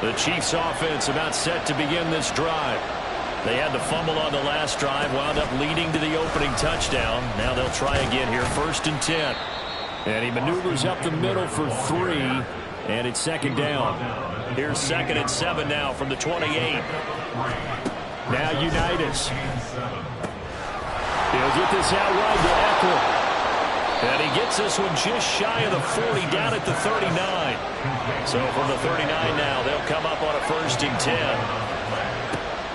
The Chiefs offense about set to begin this drive. They had the fumble on the last drive, wound up leading to the opening touchdown. Now they'll try again here, 1st and 10. And he maneuvers up the middle for 3, and it's 2nd down. Here's 2nd and 7 now from the 28. Now Unitas. He'll get this out wide to Eckler. And he gets this one just shy of the 40, down at the 39. So from the 39 now, they'll come up on a 1st and 10.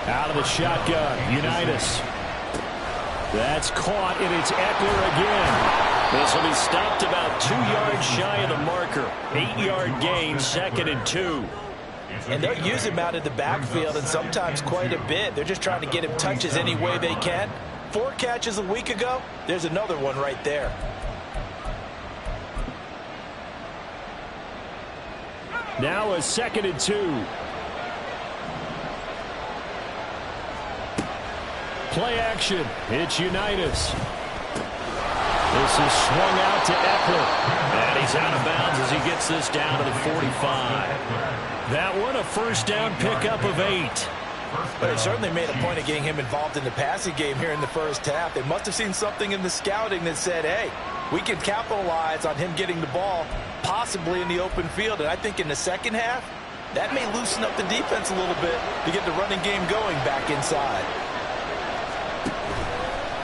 Out of the shotgun, Unitas. That's caught, and it's Eckler again. This will be stopped about 2 yards shy of the marker. 8-yard gain, 2nd and 2. And they'll use him out in the backfield, and sometimes quite a bit. They're just trying to get him touches any way they can. 4 catches a week ago. There's another one right there. Now a 2nd and 2. Play action. It's Unitas. This is swung out to Eckler. And he's out of bounds as he gets this down to the 45. That one a 1st down pickup of 8. But they certainly made a point of getting him involved in the passing game here in the first half. They must have seen something in the scouting that said, hey, we can capitalize on him getting the ball, possibly in the open field. And I think in the second half, that may loosen up the defense a little bit to get the running game going back inside.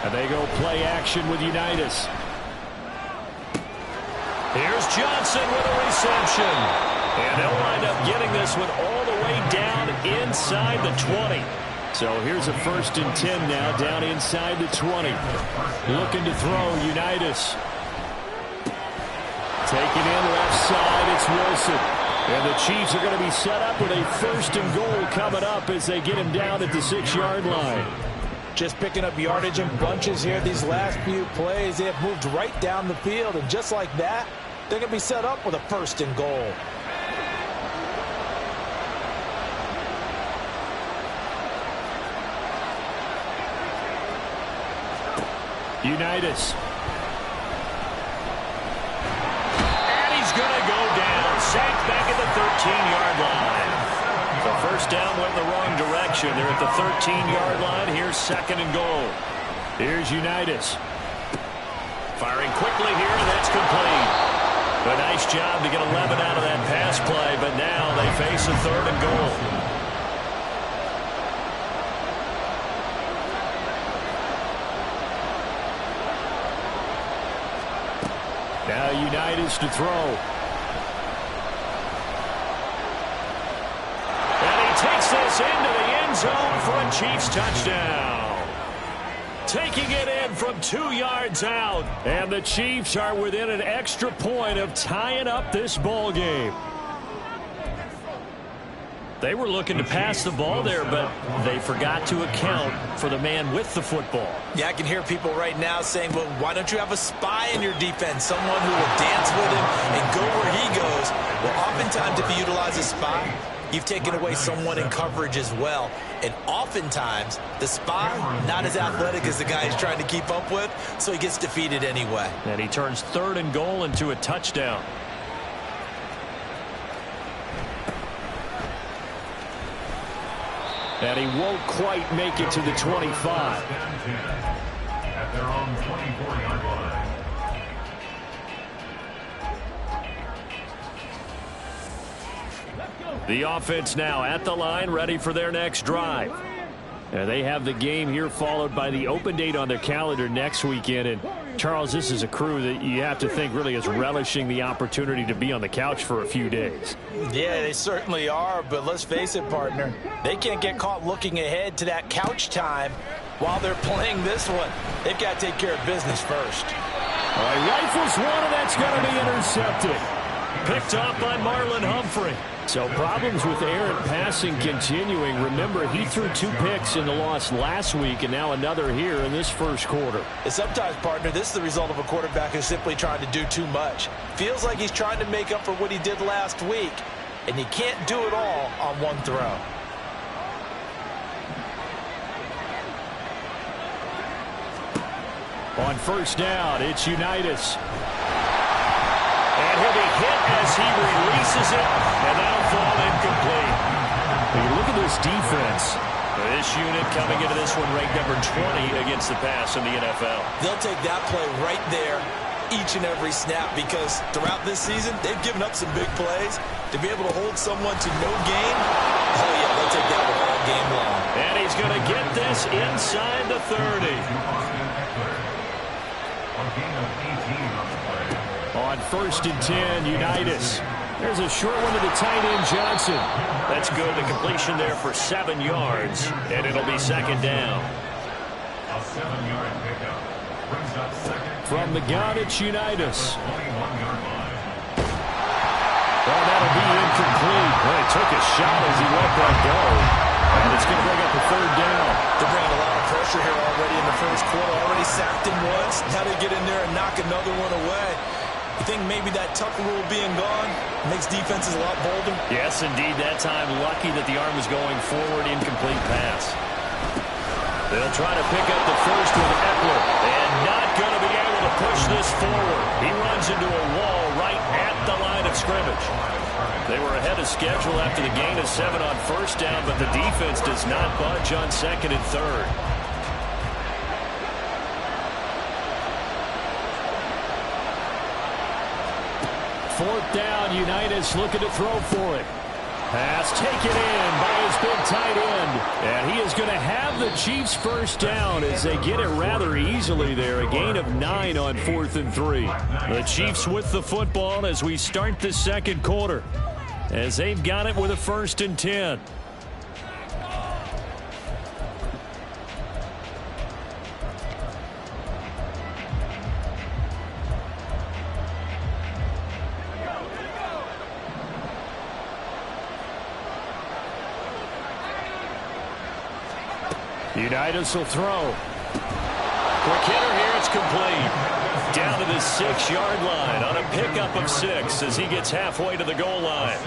And they go play action with Unitas. Here's Johnson with a reception. And they'll wind up getting this one all the way down inside the 20. So here's a 1st and 10 now, down inside the 20. Looking to throw, Unitas. Taking in left side, it's Wilson. And the Chiefs are going to be set up with a 1st and goal coming up as they get him down at the 6-yard line. Just picking up yardage in bunches here these last few plays. They have moved right down the field, and just like that, they're going to be set up with a 1st and goal. Unitas. And he's going to go down. Sacked back at the 13-yard line. The 1st down went the wrong direction. They're at the 13-yard line. Here's 2nd and goal. Here's Unitas. Firing quickly here, and that's complete. A nice job to get 11 out of that pass play, but now they face a 3rd and goal. Now Unitas to throw. And he takes this into the end zone for a Chiefs touchdown. Taking it in from 2 yards out. And the Chiefs are within an extra point of tying up this ball game. They were looking to pass the ball there, but they forgot to account for the man with the football. Yeah, I can hear people right now saying, well, why don't you have a spy in your defense, someone who will dance with him and go where he goes? Well, oftentimes if you utilize a spy, you've taken away someone in coverage as well. And oftentimes, the spy, not as athletic as the guy he's trying to keep up with, so he gets defeated anyway. And he turns 3rd and goal into a touchdown. And he won't quite make it to the 25. At their own 24-yard line. The offense now at the line, ready for their next drive. And they have the game here followed by the open date on their calendar next weekend. And Charles, this is a crew that you have to think really is relishing the opportunity to be on the couch for a few days. Yeah, they certainly are, but let's face it, partner. They can't get caught looking ahead to that couch time while they're playing this one. They've got to take care of business first. All right, rifles one, and that's going to be intercepted. Picked off by Marlon Humphrey. So problems with errant passing continuing. Remember, he threw 2 picks in the loss last week, and now another here in this first quarter. And sometimes, partner, this is the result of a quarterback who's simply trying to do too much. Feels like he's trying to make up for what he did last week, and he can't do it all on one throw. On 1st down, it's Unitas. And he'll be hit as he releases it, and that'll fall incomplete. When you look at this defense, this unit coming into this one ranked number 20 against the pass in the NFL. They'll take that play right there each and every snap because throughout this season, they've given up some big plays. To be able to hold someone to no gain, oh yeah, they'll take that one all game long. And he's going to get this inside the 30. On 1st and 10, Unitas. There's a short one to the tight end, Johnson. That's good. The completion there for 7 yards, and it'll be 2nd down. A 7-yard pickup brings up 2nd. From the gun, it's Unitas. Well, that'll be incomplete. Well, he took a shot as he let that go. And it's going to bring up a 3rd down. They're bringing a lot of pressure here already in the first quarter. Already sacked him once. Now they get in there and knock another one away. You think maybe that Tucker rule being gone makes defenses a lot bolder? Yes, indeed. That time, lucky that the arm was going forward. Incomplete pass. They'll try to pick up the first with Eckler. And not going to be able to push this forward. He runs into a wall right at the line of scrimmage. They were ahead of schedule after the gain of 7 on 1st down, but the defense does not budge on 2nd and 3rd. Fourth down, Unitas looking to throw for it. Pass taken in by his big tight end. And he is going to have the Chiefs' first down as they get it rather easily there. A gain of 9 on 4th and 3. The Chiefs with the football as we start the second quarter, as they've got it with a 1st and 10. Unitas will throw. Quick hitter here, it's complete. Down to the 6-yard line on a pickup of 6 as he gets halfway to the goal line.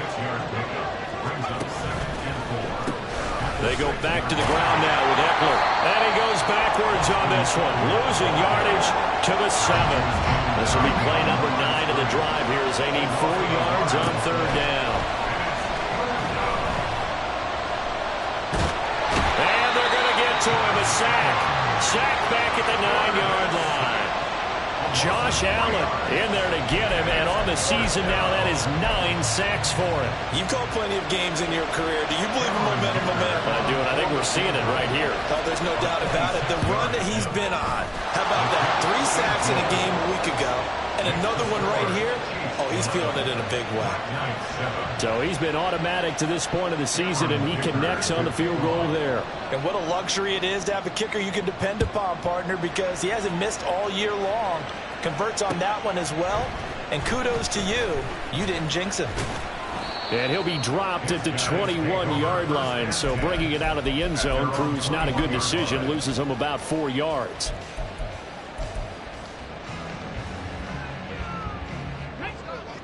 They go back to the ground now with Eckler. And he goes backwards on this one, losing yardage to the 7. This will be play number 9 of the drive here as they need 4 yards on 3rd down. To him, a sack. Sack back at the 9-yard line. Josh Allen in there to get him, and on the season now, that is 9 sacks for him. You've called plenty of games in your career. Do you believe in momentum? I do, and I think we're seeing it right here. There's no doubt about it. The run that he's been on, how about that? 3 sacks in a game a week ago, and another one right here. Oh, he's feeling it in a big way. So he's been automatic to this point of the season, and he connects on the field goal there. And what a luxury it is to have a kicker you can depend upon, partner, because he hasn't missed all year long. Converts on that one as well. And kudos to you. You didn't jinx him. And he'll be dropped at the 21-yard line, so bringing it out of the end zone proves not a good decision. Loses him about 4 yards.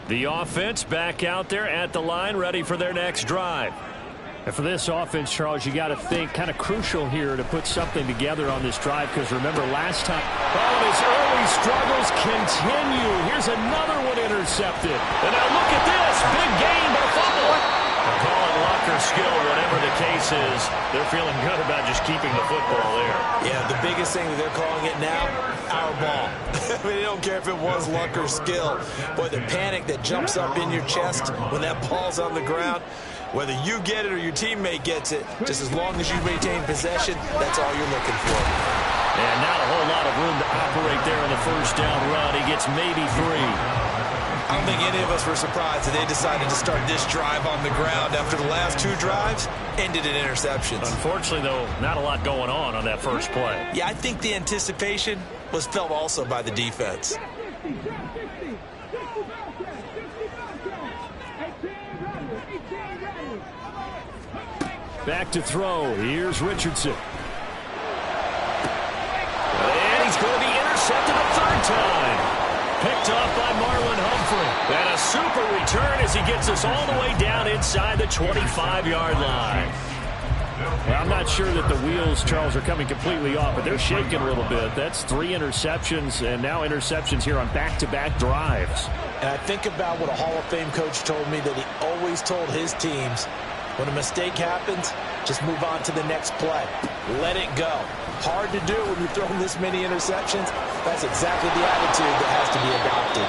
The offense back out there at the line, ready for their next drive. And for this offense, Charles, you got to think kind of crucial here to put something together on this drive, because remember last time, his early struggles continue. Here's another one intercepted. And now look at this, big gain but a fumble. Call it luck or skill, whatever the case is. They're feeling good about just keeping the football there. Yeah, the biggest thing that they're calling it now, our ball. I mean, they don't care if it was luck or skill. Boy, the panic that jumps up in your chest when that ball's on the ground, whether you get it or your teammate gets it, just as long as you maintain possession, that's all you're looking for. And not a whole lot of room to operate there on the first down run. He gets maybe 3. I don't think any of us were surprised that they decided to start this drive on the ground after the last 2 drives ended in interceptions. Unfortunately, though, not a lot going on that first play. Yeah, I think the anticipation was felt also by the defense. Back to throw. Here's Richardson. And he's going to be intercepted a 3rd time. Picked off by Marlon Humphrey. And a super return as he gets us all the way down inside the 25-yard line. Well, I'm not sure that the wheels, Charles, are coming completely off, but they're shaking a little bit. That's 3 interceptions, and now interceptions here on back-to-back drives. And I think about what a Hall of Fame coach told me, that he always told his teams, when a mistake happens, just move on to the next play. Let it go. Hard to do when you're throwing this many interceptions. That's exactly the attitude that has to be adopted.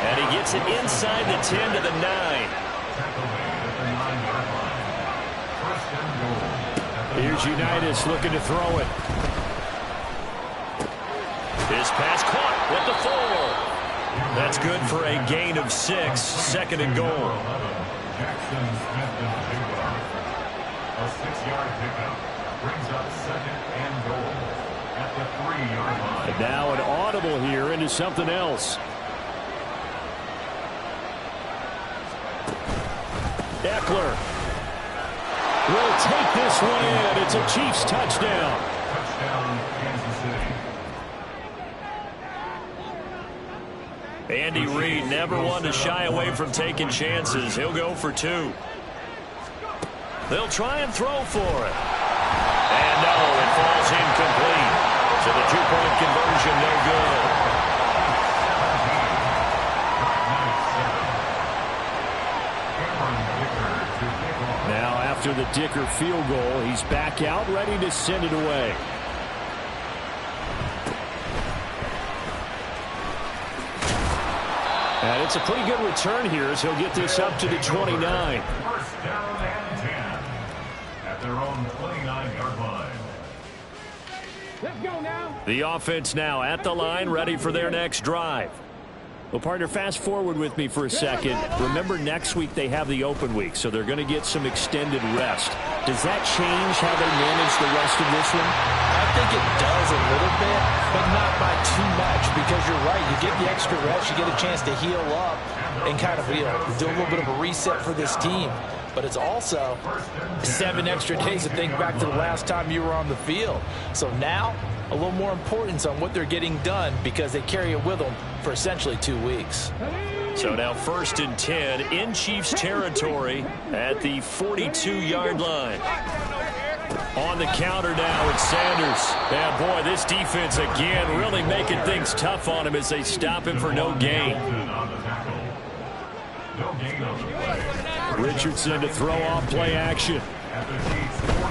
And he gets it inside the 10 to the 9. Here's Unitas looking to throw it. His pass caught with the 4. That's good for a gain of 6. Second and goal. Jackson Smith-Njigba. A 6-yard pickup brings up second and goal at the 3-yard line. And now an audible here into something else. Eckler will take this one in. It's a Chiefs touchdown. Touchdown, Kansas City. Andy Reid never one to shy away from taking chances. He'll go for 2. They'll try and throw for it. And no, it falls incomplete. So the 2-point conversion no good. Now after the Dicker field goal, he's back out ready to send it away. And it's a pretty good return here as he'll get this up to the 29. First down and 10 at their own 29-yard line. Let's go now. The offense now at the line, ready for their next drive. Well, partner, fast forward with me for a second. Remember, next week they have the open week, so they're going to get some extended rest. Does that change how they manage the rest of this one? I think it does a little bit, but not by too much, because you're right. You get the extra rest, you get a chance to heal up and kind of, do a little bit of a reset for this team. But it's also 7 extra days to think back to the last time you were on the field. So now, a little more importance on what they're getting done, because they carry it with them for essentially 2 weeks. So now 1st and 10 in Chiefs territory at the 42-yard line. On the counter now with Sanders. And boy, this defense again really making things tough on him as they stop him for no gain. Richardson to throw off play action.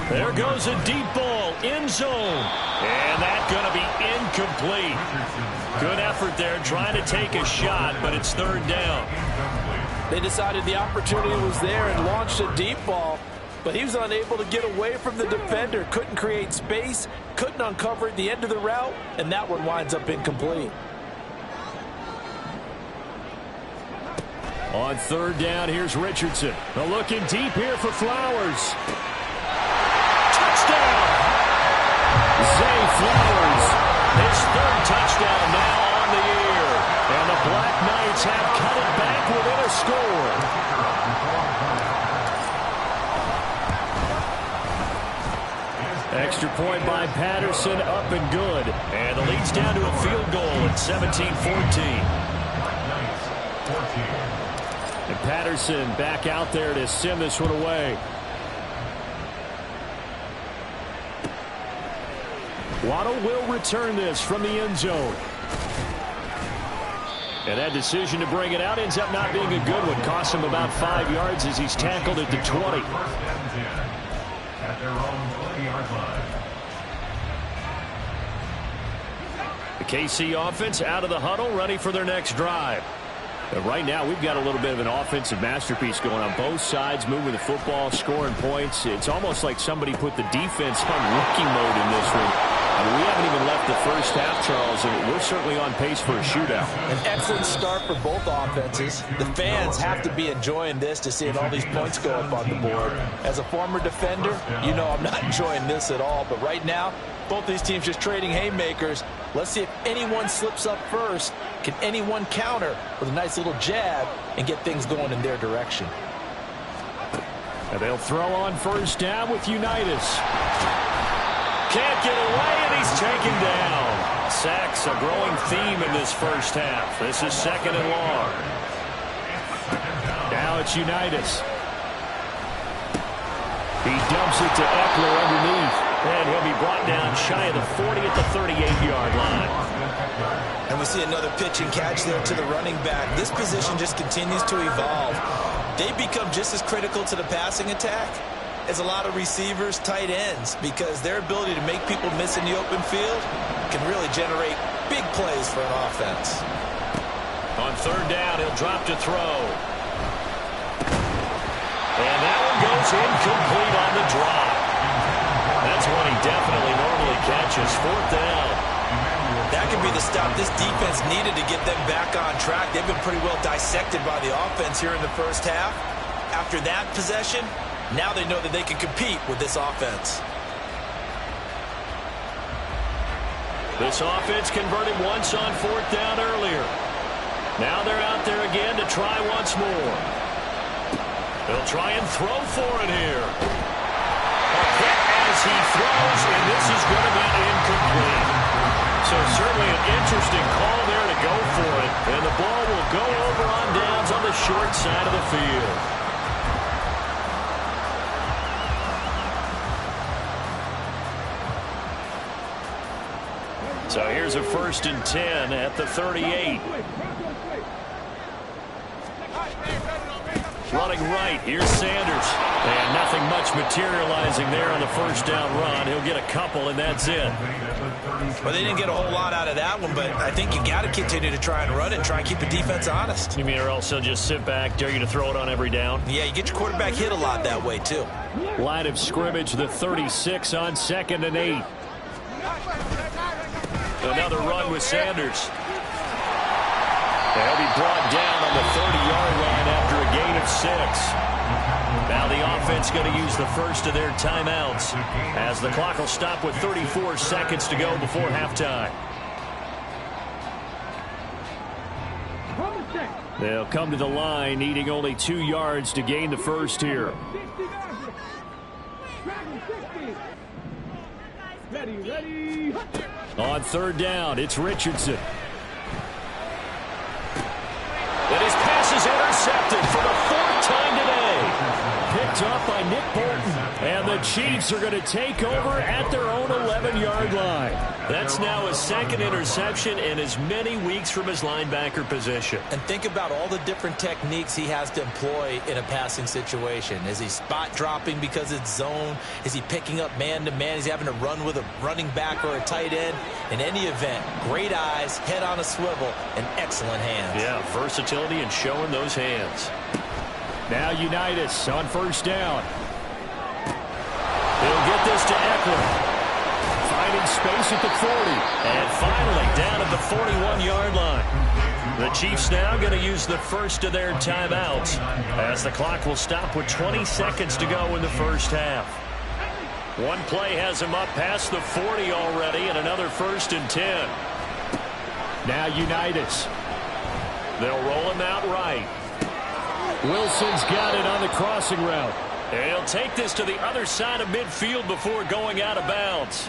There goes a deep ball, end zone. And that's going to be incomplete. Good effort there trying to take a shot, but it's 3rd down. They decided the opportunity was there and launched a deep ball, but he was unable to get away from the defender. Couldn't create space, couldn't uncover at the end of the route, and that one winds up incomplete. On 3rd down, here's Richardson. Looking deep here for Flowers. Touchdown! Zay Flowers, his 3rd touchdown now on the year. And the Black Knights have cut it back within a score. Extra point by Patterson, up and good. And the lead's down to a field goal at 17-14. And Patterson back out there to send this one away. Waddle will return this from the end zone. And that decision to bring it out ends up not being a good one. Costs him about 5 yards as he's tackled at the 20. At their own 20-yard line. The KC offense out of the huddle, ready for their next drive. But right now, we've got a little bit of an offensive masterpiece going on both sides, moving the football, scoring points. It's almost like somebody put the defense on rookie mode in this one. We haven't even left the first half, Charles, and we're certainly on pace for a shootout. An excellent start for both offenses. The fans have to be enjoying this, to seeing all these points go up on the board. As a former defender, you know I'm not enjoying this at all. But right now, both these teams just trading haymakers. Let's see if anyone slips up first. Can anyone counter with a nice little jab and get things going in their direction? And they'll throw on 1st down with Unitas. Can't get away, and he's taken down. Sacks, a growing theme in this first half. This is 2nd and long. Now it's Unitas. He dumps it to Eckler underneath. And he'll be brought down shy of the 40 at the 38-yard line. And we see another pitch and catch there to the running back. This position just continues to evolve. They become just as critical to the passing attack as a lot of receivers, tight ends, because their ability to make people miss in the open field can really generate big plays for an offense. On third down, he'll drop to throw. And that one goes incomplete on the drop. That's one he definitely normally catches. Fourth down. That could be the stop this defense needed to get them back on track. They've been pretty well dissected by the offense here in the first half. After that possession, now they know that they can compete with this offense. This offense converted once on fourth down earlier. Now they're out there again to try once more. They'll try and throw for it here. A hit as he throws, and this is going to be incomplete. So certainly an interesting call there to go for it. And the ball will go over on downs on the short side of the field. So here's a 1st and 10 at the 38. Running right, here's Sanders. And nothing much materializing there on the first down run. He'll get a couple, and that's it. Well, they didn't get a whole lot out of that one, but I think you got to continue to try and run and try and keep the defense honest. You mean or else they'll just sit back, dare you to throw it on every down? Yeah, you get your quarterback hit a lot that way, too. Line of scrimmage, the 36 on 2nd and 8. Another run with Sanders. They'll be brought down on the 30-yard line after a gain of 6. Now the offense going to use the first of their timeouts as the clock will stop with 34 seconds to go before halftime. They'll come to the line needing only 2 yards to gain the first here. Ready. On third down, it's Richardson. And his pass is intercepted for the 4th time today. Picked up by Nick Bolton. And the Chiefs are going to take over at their own 11-yard line. That's now his 2nd interception in as many weeks from his linebacker position. And think about all the different techniques he has to employ in a passing situation. Is he spot dropping because it's zone? Is he picking up man-to-man? Is he having to run with a running back or a tight end? In any event, great eyes, head on a swivel, and excellent hands. Yeah, versatility and showing those hands. Now Unitas on first down. He'll get this to Eckler. Finding space at the 40. And finally down at the 41-yard line. The Chiefs now going to use the first of their timeouts as the clock will stop with 20 seconds to go in the first half. One play has him up past the 40 already and another 1st and 10. Now Unitas. They'll roll him out right. Wilson's got it on the crossing route. And he'll take this to the other side of midfield before going out of bounds.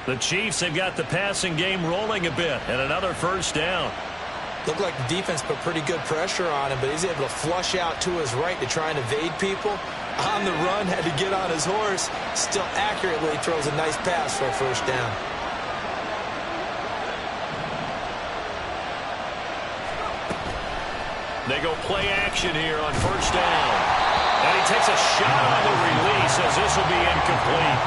The Chiefs have got the passing game rolling a bit and another 1st down. Looked like the defense put pretty good pressure on him, but he's able to flush out to his right to try and evade people. On the run, had to get on his horse. Still accurately throws a nice pass for a 1st down. They go play action here on 1st down. And he takes a shot on the release as this will be incomplete.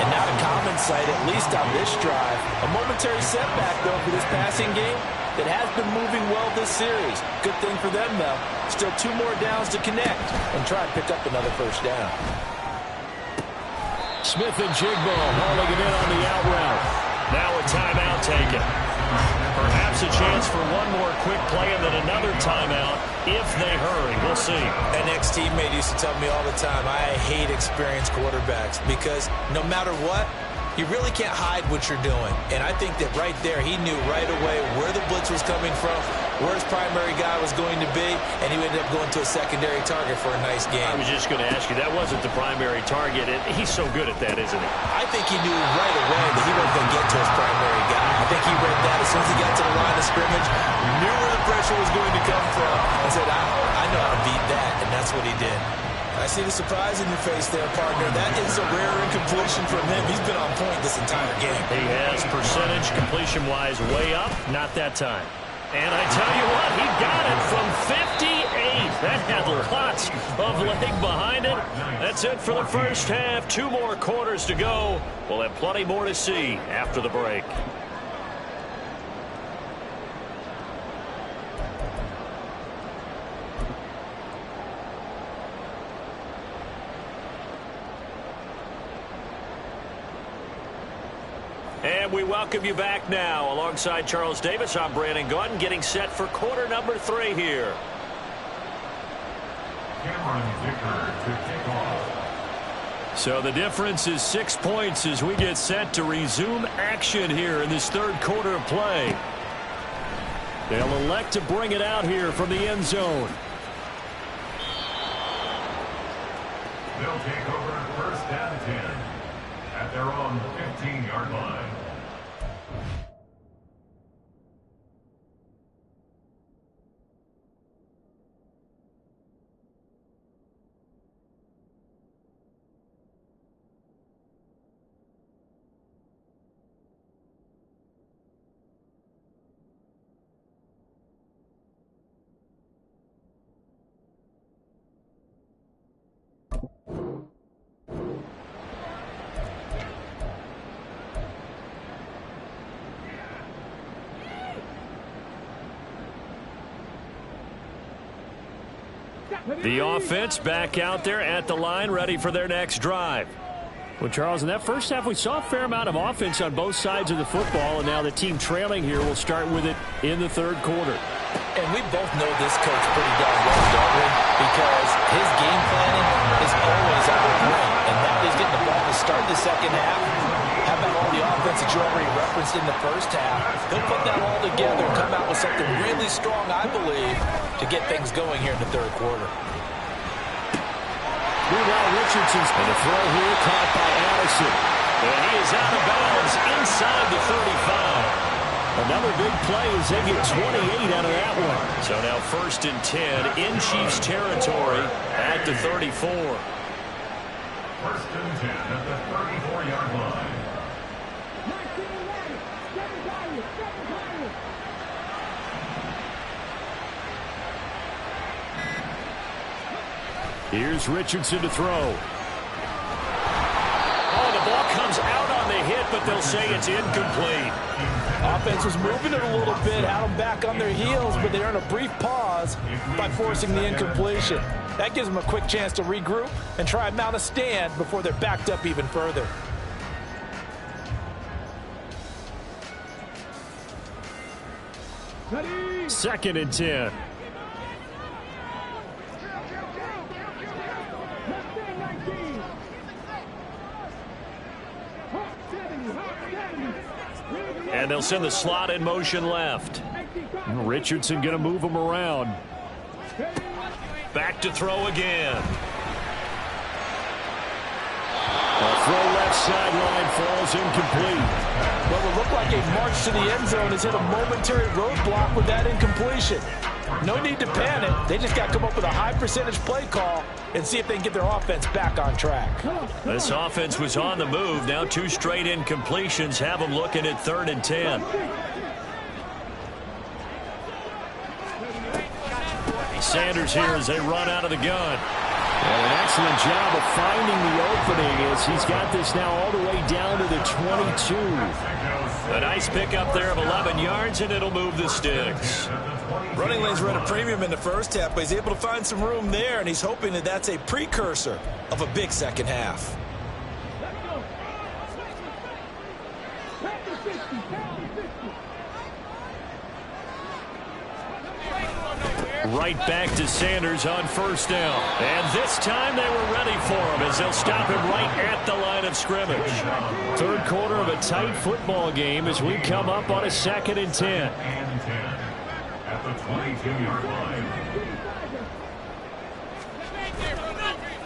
And not a common sight, at least on this drive. A momentary setback, though, for this passing game that has been moving well this series. Good thing for them, though. Still 2 more downs to connect and try and pick up another 1st down. Smith and Jigbo hauling it in on the out route. Now a timeout taken. Perhaps a chance for one more quick play and then another timeout if they hurry. We'll see. An ex-teammate used to tell me all the time, I hate experienced quarterbacks because no matter what, you really can't hide what you're doing. And I think that right there, he knew right away where the blitz was coming from, where his primary guy was going to be, and he ended up going to a secondary target for a nice game. I was just going to ask you, that wasn't the primary target. He's so good at that, isn't he? I think he knew right away that he wasn't going to get to his primary guy. I think he read that as soon as he got to the line of scrimmage, knew where the pressure was going to come from, and said, I know how to beat that, and that's what he did. I see the surprise in your face there, partner. That is a rare incompletion from him. He's been on point this entire game. He has percentage completion-wise way up. Not that time. And I tell you what, he got it from 58. That had lots of leg behind it. That's it for the first half. 2 more quarters to go. We'll have plenty more to see after the break. And we welcome you back now. Alongside Charles Davis, I'm Brandon Gaudin, getting set for quarter number 3 here. Cameron Dicker to kick off. So the difference is 6 points as we get set to resume action here in this third quarter of play. They'll elect to bring it out here from the end zone. They'll take over first and 10 at their own 15-yard line. The offense back out there at the line, ready for their next drive. Well, Charles, in that first half, we saw a fair amount of offense on both sides of the football, and now the team trailing here will start with it in the third quarter. And we both know this coach pretty darn well, don't we? Because his game planning is always on point, and now he's getting the ball to start the second half. How about all the offense that you already referenced in the first half? He'll put that all together and come out with something really strong, I believe, to get things going here in the third quarter. Meanwhile, Richardson's going to throw here, caught by Addison. And he is out of bounds inside the 35. Another big play as they get 28 out of that one. So now first and 10 in Chiefs territory at the 34. First and 10 at the 34-yard line. Here's Richardson to throw. Oh, the ball comes out on the hit, but they'll say it's incomplete. Offense was moving it a little bit, had them back on their heels, but they earned a brief pause by forcing the incompletion. That gives them a quick chance to regroup and try and mount a stand before they're backed up even further. Ready? Second and 10. And they'll send the slot in motion left. Richardson going to move him around. Back to throw again. A throw left sideline falls incomplete. What would look like a march to the end zone has hit a momentary roadblock with that incompletion. No need to panic. They just got to come up with a high percentage play call and see if they can get their offense back on track. This offense was on the move. Now 2 straight incompletions have them looking at 3rd and 10. Sanders here as they run out of the gun. And an excellent job of finding the opening as he's got this now all the way down to the 22. A nice pickup there of 11 yards, and it'll move the sticks. Running lanes were at a premium in the first half, but he's able to find some room there, and he's hoping that that's a precursor of a big second half. Right back to Sanders on first down. And this time they were ready for him as they'll stop him right at the line of scrimmage. Third quarter of a tight football game as we come up on a 2nd and 10. And 10 at the 22-yard line.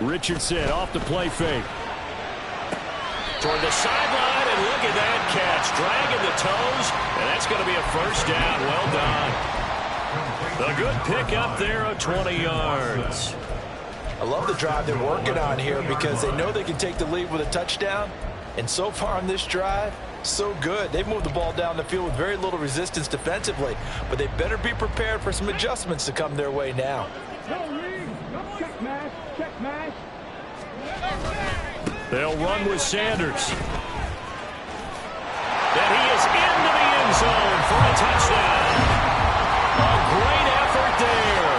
Richardson off the play fake. Toward the sideline, and look at that catch. Dragging the toes, and that's going to be a first down. Well done. A good pick up there of 20 yards. I love the drive they're working on here because they know they can take the lead with a touchdown. And so far on this drive, so good. They've moved the ball down the field with very little resistance defensively, but they better be prepared for some adjustments to come their way now. Check match, check match. They'll run with Sanders. And he is into the end zone for a touchdown. A great effort there.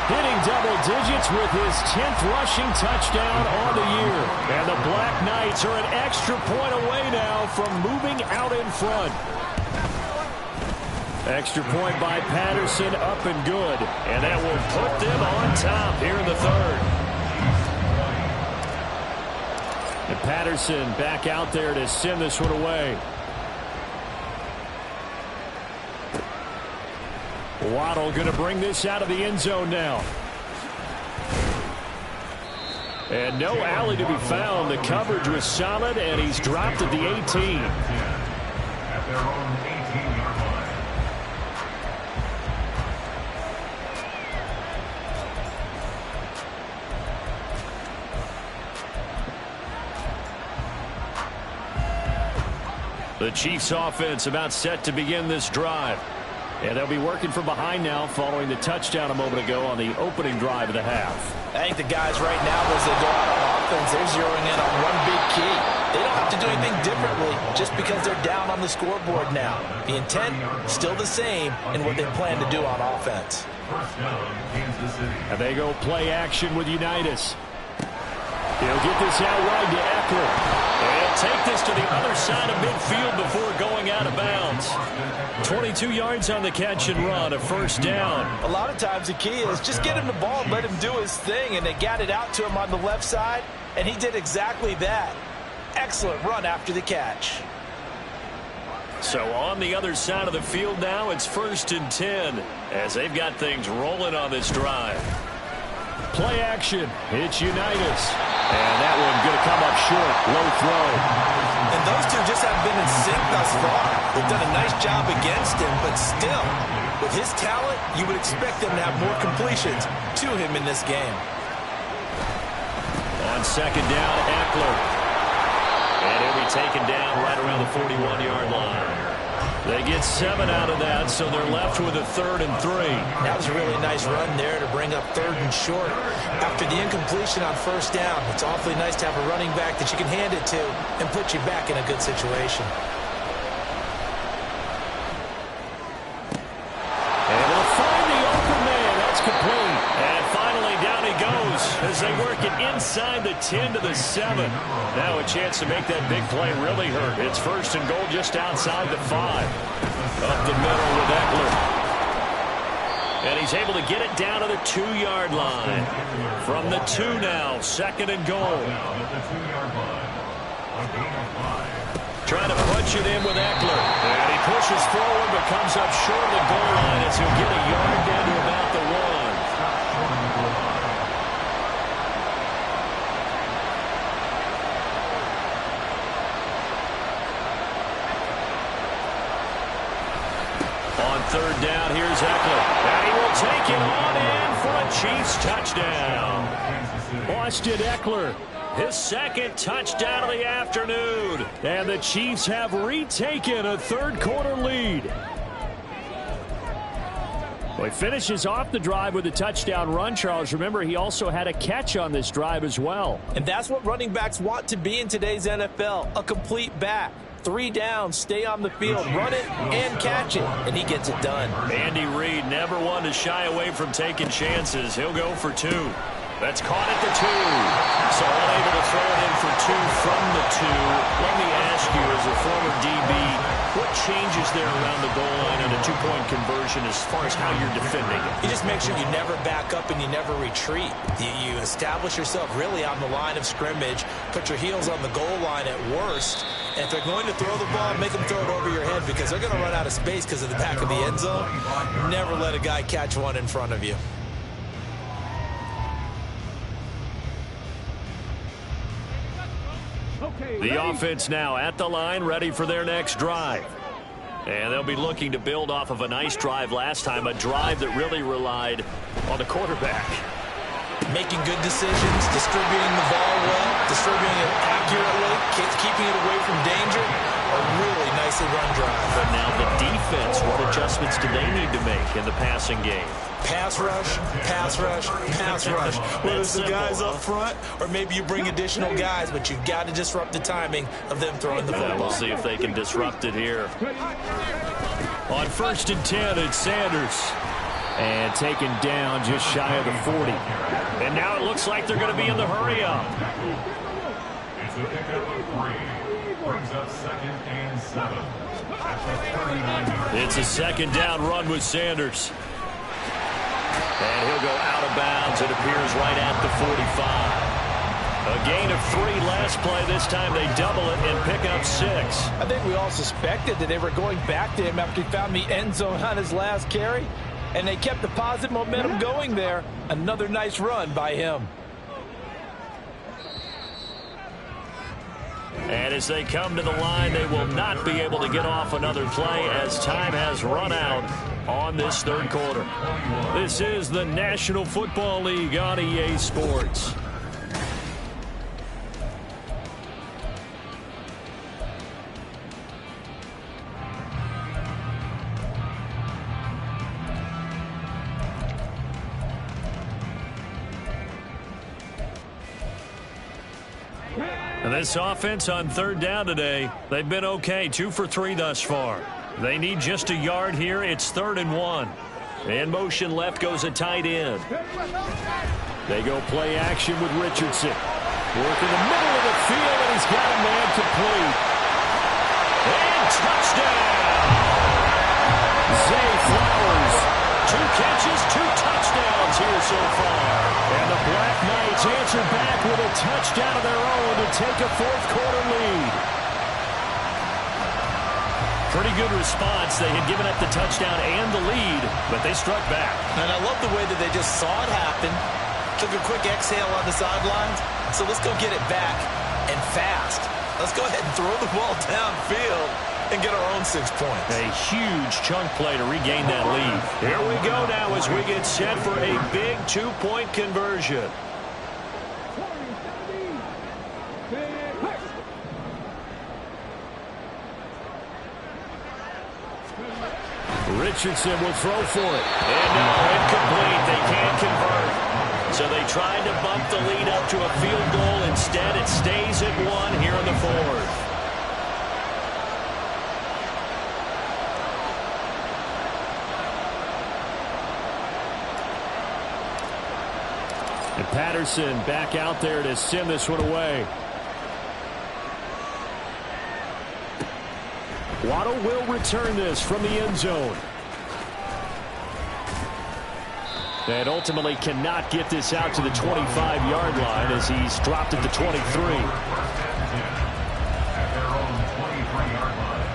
Hitting double digits with his 10th rushing touchdown on the year. And the Black Knights are an extra point away now from moving out in front. Extra point by Patterson, up and good. And that will put them on top here in the third. And Patterson back out there to send this one away. Waddle going to bring this out of the end zone now. And no alley to be found. The coverage was solid, and he's dropped at the 18. At their own 18-yard line. The Chiefs offense about set to begin this drive. And they'll be working from behind now following the touchdown a moment ago on the opening drive of the half. I think the guys right now, as they go out on offense, they're zeroing in on one big key. They don't have to do anything differently just because they're down on the scoreboard now. The intent still the same in what they plan to do on offense. First down, Kansas City. And they go play action with Unitas. He'll get this out wide to Eckler. And he'll take this to the other side of midfield before going out of bounds. 22 yards on the catch and run, a first down. A lot of times the key is just get him the ball and let him do his thing, and they got it out to him on the left side, and he did exactly that. Excellent run after the catch. So on the other side of the field now, it's 1st and 10 as they've got things rolling on this drive. Play action. It's Unitas. And that one going to come up short. Low throw. And those two just haven't been in sync thus far. They've done a nice job against him, but still, with his talent, you would expect them to have more completions to him in this game. On second down, Eckler. And he'll be taken down right around the 41-yard line. They get 7 out of that, so they're left with a 3rd and 3. That was a really nice run there to bring up 3rd and short. After the incompletion on first down, it's awfully nice to have a running back that you can hand it to and put you back in a good situation. And they'll find the open man. That's complete. And finally, down he goes as they work it inside the 10 to the 7. Now a chance to make that big play really hurt. It's 1st and goal just outside the 5. Up the middle with Eckler. And he's able to get it down to the 2-yard line. From the 2 now, 2nd and goal. Trying to punch it in with Eckler. And he pushes forward but comes up short of the goal line as he'll get a yard down to about the 1. On 3rd down, here's Eckler. And he will take it on in for a Chiefs touchdown. Austin Eckler, his 2nd touchdown of the afternoon. And the Chiefs have retaken a 3rd quarter lead. Well, he finishes off the drive with a touchdown run, Charles. Remember, he also had a catch on this drive as well. And that's what running backs want to be in today's NFL, a complete back. 3 downs, stay on the field, run it, and catch it. And he gets it done. Andy Reid never one to shy away from taking chances. He'll go for 2. That's caught at the 2. So unable to throw it in for 2 from the 2. Let me ask you, as a former DB, what changes there around the goal line on a 2-point conversion as far as how you're defending it? You just make sure you never back up and you never retreat. You establish yourself really on the line of scrimmage, put your heels on the goal line at worst, and if they're going to throw the ball, make them throw it over your head because they're going to run out of space because of the back of the end zone. Never let a guy catch one in front of you. The offense now at the line, ready for their next drive. And they'll be looking to build off of a nice drive last time, a drive that really relied on the quarterback. making good decisions, distributing the ball well, distributing it accurately, keeping it away from danger. A really nicely run drive. But now the defense, what adjustments do they need to make in the passing game? Pass rush, pass rush, pass rush. Whether it's the guys up front or maybe you bring additional guys, but you've got to disrupt the timing of them throwing the football. We'll see if they can disrupt it here. On 1st and 10, it's Sanders. And taken down just shy of the 40. And now it looks like they're going to be in the hurry-up. It's a pickup of 3. Brings up 2nd and 7. At the 39-yard. It's a 2nd down run with Sanders. And he'll go out of bounds, it appears, right at the 45. A gain of 3 last play. This time they double it and pick up 6. I think we all suspected that they were going back to him after he found the end zone on his last carry. And they kept the positive momentum going there. Another nice run by him. And as they come to the line, they will not be able to get off another play as time has run out on this 3rd quarter. This is the National Football League on EA Sports. And this offense on 3rd down today, they've been okay, 2 for 3 thus far. They need just a yard here. It's 3rd and 1. In motion left goes a tight end. They go play action with Richardson. Work in the middle of the field, and he's got a man complete. And touchdown! Zay Flowers. 2 catches, 2 touchdowns here so far. And the Black Knights answer back with a touchdown of their own to take a 4th quarter lead. Pretty good response. They had given up the touchdown and the lead, but they struck back. And I love the way that they just saw it happen, took a quick exhale on the sidelines. So let's go get it back and fast. Let's go ahead and throw the ball downfield and get our own 6 points. A huge chunk play to regain that lead. Here we go now as we get set for a big 2-point conversion. Richardson will throw for it. And no, incomplete. They can't convert. So they tried to bump the lead up to a field goal. Instead, it stays at 1 here in the 4th. And Patterson back out there to send this one away. Waddle will return this from the end zone. And ultimately cannot get this out to the 25-yard line as he's dropped at the 23. At their own 23-yard line.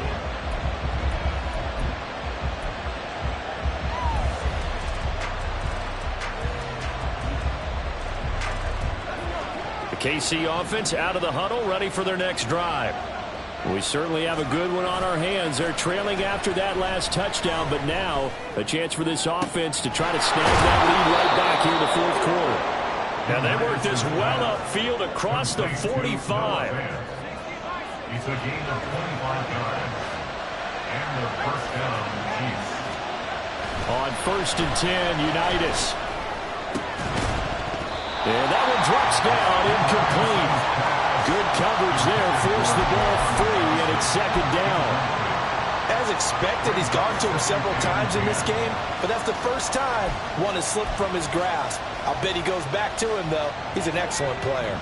The KC offense out of the huddle, ready for their next drive. We certainly have a good one on our hands. They're trailing after that last touchdown, but now a chance for this offense to try to snag that lead right back here in the 4th quarter. And they work this well upfield across the 45. It's a gain of 25 yards. And the 1st down, Chiefs. On 1st and 10, Unitas. And that one drops down, incomplete. Good coverage there, forced the ball free, and it's 2nd down. As expected, he's gone to him several times in this game, but that's the first time one has slipped from his grasp. I'll bet he goes back to him, though. He's an excellent player.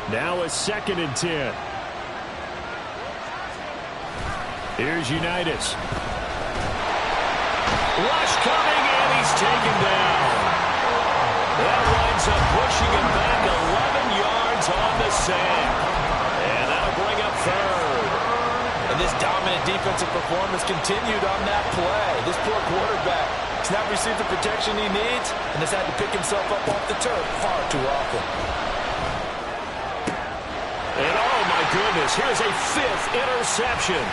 Now a 2nd and 10. Here's Unitas. Rush coming, and he's taken down. That winds up pushing him back 11 yards on the sack. And that'll bring up 3rd. And this dominant defensive performance continued on that play. This poor quarterback has not received the protection he needs and has had to pick himself up off the turf far too often. And oh my goodness, here's a 5th interception.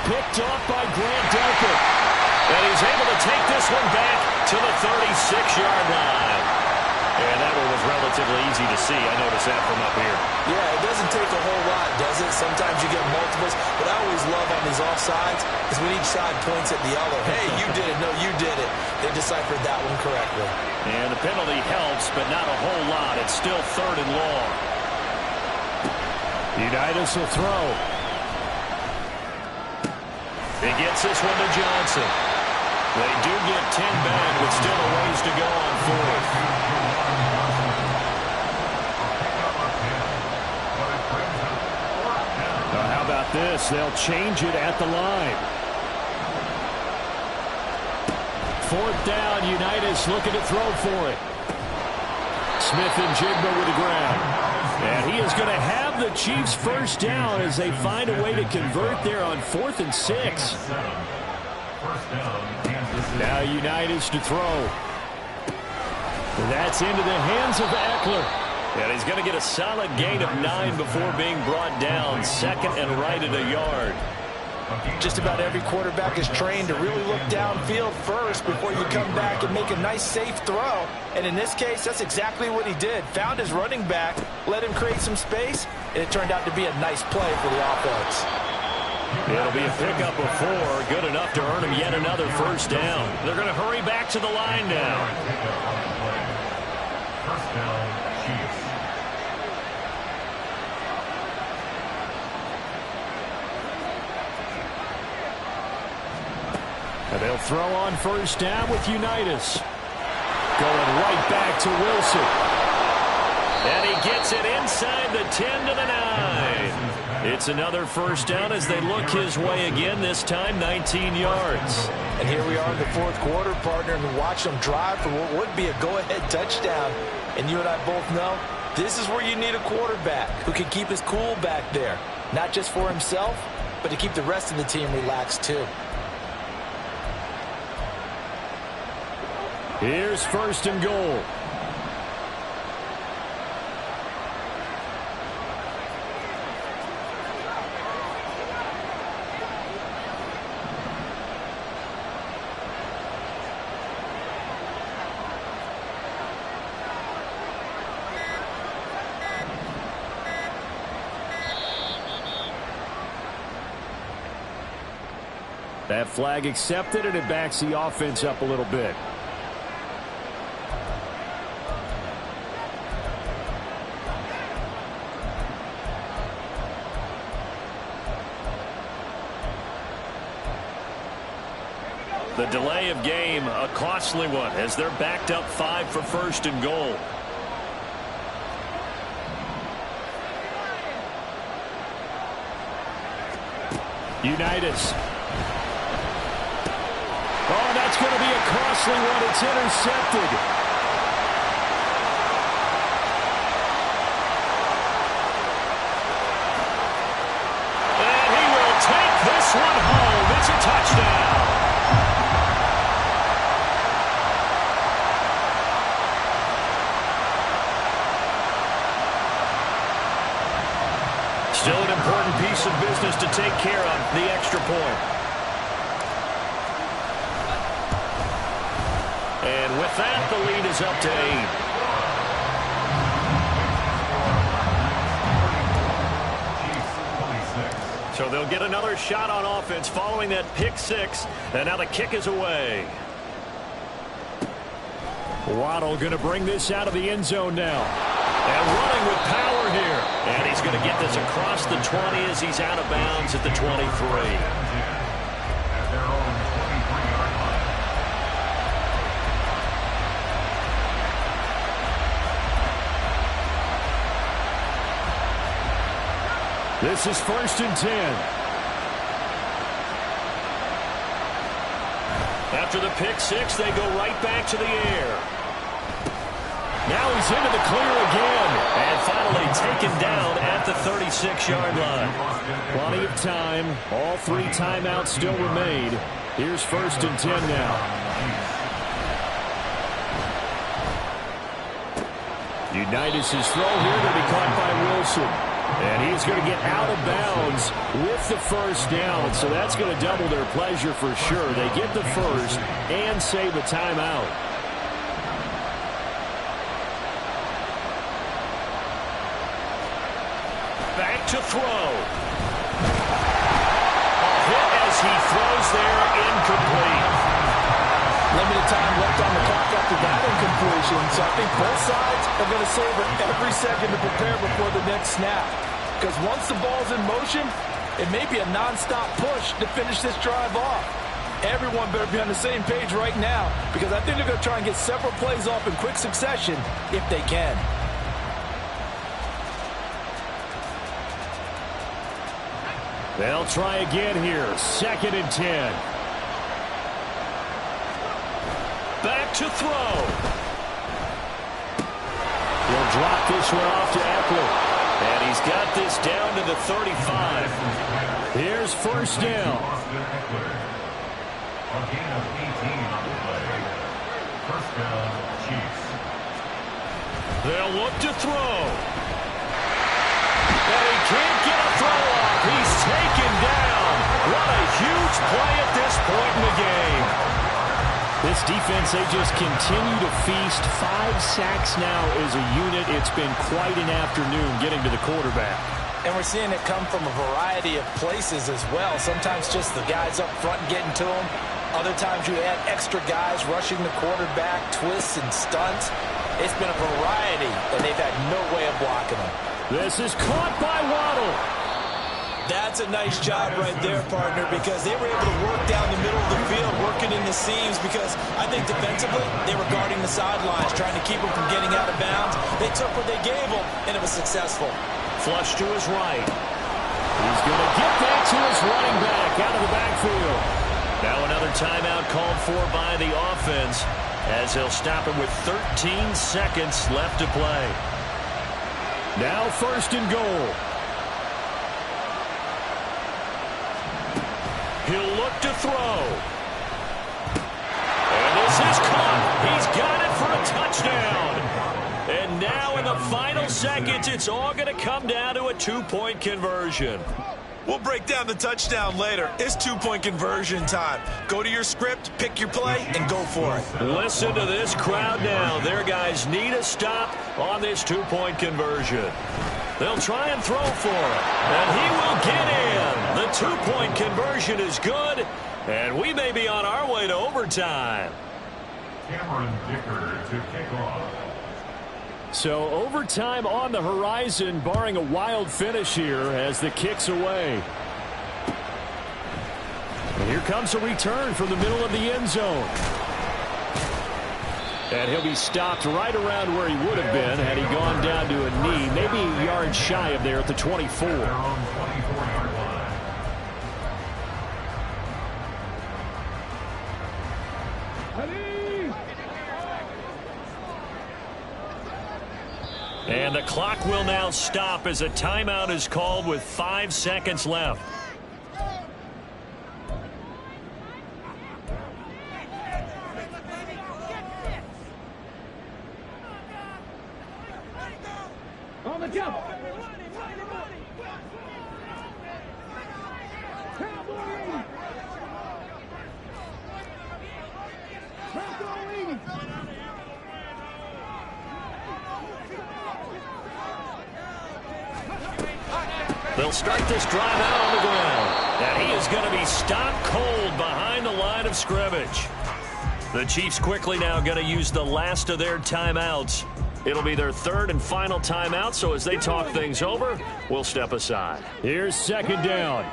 Picked off by Grant Delpit. And he's able to take this one back to the 36-yard line. And that one was relatively easy to see. I noticed that from up here. Yeah, it doesn't take a whole lot, does it? Sometimes you get multiples, but I always love on these offsides is when each side points at the other. Hey, you did it. No, you did it. They deciphered that one correctly. And the penalty helps, but not a whole lot. It's still 3rd and long. Unitas will throw. He gets this one to Johnson. They do get 10 back, but still a ways to go on 4th. Now, how about this? They'll change it at the line. 4th down, Unitas looking to throw for it. Smith and Jigba with the ground. And he is going to have the Chiefs first down as they find a way to convert there on 4th and 6. Now Unitas to throw. That's into the hands of Eckler. And he's going to get a solid gain of 9 before being brought down. 2nd and right at a yard. Just about every quarterback is trained to really look downfield first before you come back and make a nice, safe throw. And in this case, that's exactly what he did. Found his running back, let him create some space, and it turned out to be a nice play for the offense. It'll be a pickup of 4, good enough to earn him yet another first down. They're going to hurry back to the line now. First down, Chiefs. And they'll throw on first down with Unitas. Going right back to Wilson. And he gets it inside the 10 to the 9. It's another first down as they look his way again, this time 19 yards. And here we are in the 4th quarter, partner, and watch them drive for what would be a go-ahead touchdown. And you and I both know this is where you need a quarterback who can keep his cool back there. Not just for himself, but to keep the rest of the team relaxed too. Here's 1st and goal. That flag accepted, and it backs the offense up a little bit. The delay of game, a costly one, as they're backed up 5 for 1st and goal. Unitas. Oh, that's going to be a costly one. It's intercepted. And he will take this one home. It's a touchdown. Still an important piece of business to take care of, the extra point. And with that, the lead is up to 8. So they'll get another shot on offense following that pick 6. And now the kick is away. Waddle going to bring this out of the end zone now. And running with power here. And he's going to get this across the 20 as he's out of bounds at the 23. At their own 23-yard line. This is 1st and 10. After the pick 6, they go right back to the air. Now he's into the clear again. And finally taken down at the 36-yard line. Plenty of time. All 3 timeouts still remain. Here's 1st and 10 now. Unitas' throw here to be caught by Wilson. And he's going to get out of bounds with the first down. So that's going to double their pleasure for sure. They get the first and save a timeout. to throw. A hit as he throws there, incomplete. Limited time left on the clock after that incompletion, so I think both sides are going to savor every second to prepare before the next snap. Because once the ball's in motion, it may be a non-stop push to finish this drive off. Everyone better be on the same page right now, because I think they're going to try and get several plays off in quick succession if they can. They'll try again here. 2nd and 10. Back to throw. He'll drop this one off to Eckler. And he's got this down to the 35. Here's first down. A gain of 18 on the play. First down, Chiefs. They'll look to throw. And he can't get a throw off. He's taken down. What a huge play at this point in the game. This defense, they just continue to feast. 5 sacks now as a unit. It's been quite an afternoon getting to the quarterback. And we're seeing it come from a variety of places as well. Sometimes just the guys up front getting to him. Other times you add extra guys rushing the quarterback, twists and stunts. It's been a variety, and they've had no way of blocking him. This is caught by Waddle. That's a nice job right there, partner, because they were able to work down the middle of the field, working in the seams, because I think defensively they were guarding the sidelines, trying to keep them from getting out of bounds. They took what they gave them, and it was successful. Flush to his right. He's going to get that to his running back out of the backfield. Now another timeout called for by the offense, as they'll stop it with 13 seconds left to play. Now 1st and goal. He'll look to throw. And this is caught. He's got it for a touchdown. And now in the final seconds, it's all going to come down to a 2-point conversion. We'll break down the touchdown later. It's 2-point conversion time. Go to your script, pick your play, and go for it. Listen to this crowd now. Their guys need a stop on this 2-point conversion. They'll try and throw for it. And he will get in. The 2-point conversion is good. And we may be on our way to overtime. Cameron Dicker to kick off. So overtime on the horizon, barring a wild finish here as the kick's away. And here comes a return from the middle of the end zone. And he'll be stopped right around where he would have been had he gone down to a knee, maybe a yard shy of there at the 24. Their own 24-yard line. And the clock will now stop as a timeout is called with 5 seconds left. On the jump. They'll start this drive out on the ground. And he is going to be stopped cold behind the line of scrimmage. The Chiefs quickly now going to use the last of their timeouts. It'll be their 3rd and final timeout, so as they talk things over, we'll step aside. Here's 2nd down.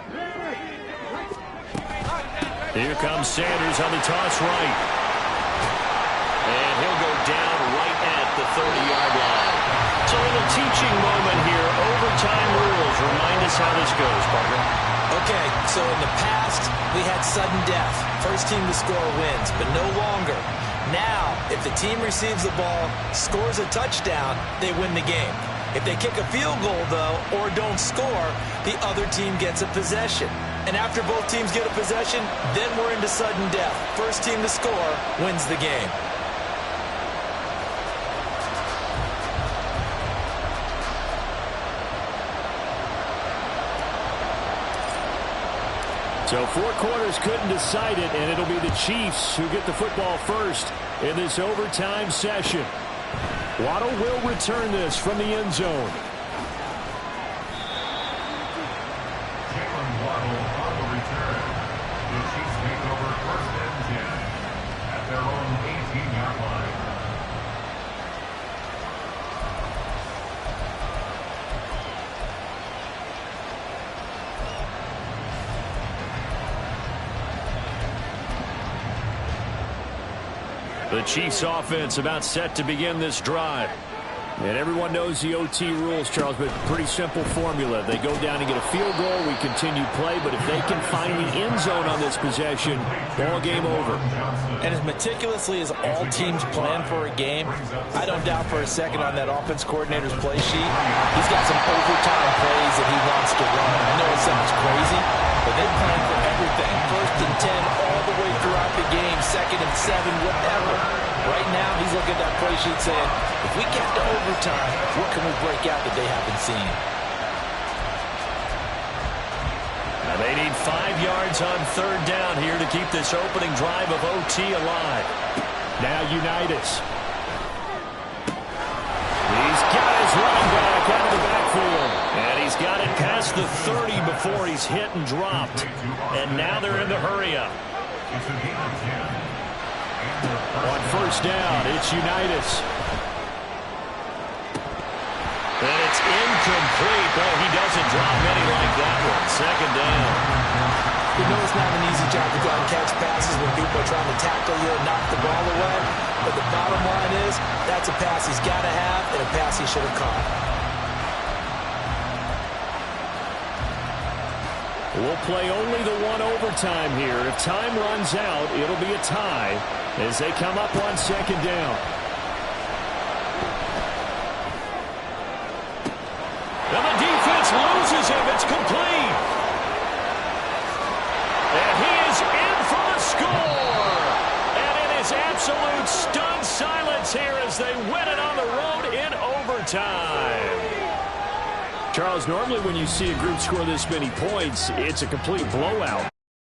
Here comes Sanders on the toss right. And he'll go down right at the 30-yard line. It's a little teaching moment here. Overtime rules. Remind us how this goes, partner. Okay, so in the past, we had sudden death. First team to score wins, but no longer. Now, if the team receives the ball, scores a touchdown, they win the game. If they kick a field goal, though, or don't score, the other team gets a possession. And after both teams get a possession, then we're into sudden death. First team to score wins the game. So 4 quarters couldn't decide it, and it'll be the Chiefs who get the football first in this overtime session. Waddle will return this from the end zone. The Chiefs offense about set to begin this drive. And everyone knows the OT rules, Charles, but pretty simple formula. They go down and get a field goal, we continue play, but if they can find the end zone on this possession, ball game over. And as meticulously as all teams plan for a game, I don't doubt for a second on that offense coordinator's play sheet, he's got some overtime plays that he wants to run. I know it sounds crazy, but they plan for everything. 1st and 10 all the way throughout the game, 2nd and 7, whatever. Right now, he's looking at that play sheet saying, if we get to overtime, what can we break out that they haven't seen? Now they need 5 yards on 3rd down here to keep this opening drive of OT alive. Now Unitas. He's got his running back out of the backfield. And he's got it past the 30 before he's hit and dropped. And now they're in the hurry up. On 1st down, it's Unitas. And it's incomplete. Boy, he doesn't drop many like that one. 2nd down. You know it's not an easy job to go out and catch passes when people are trying to tackle you and knock the ball away. But the bottom line is, that's a pass he's got to have and a pass he should have caught. We'll play only the 1 overtime here. If time runs out, it'll be a tie as they come up on 2nd down. And the defense loses him. It's complete. And he is in for the score. And it is absolute stunned silence here as they win it on the road in overtime. Charles, normally when you see a group score this many points, it's a complete blowout.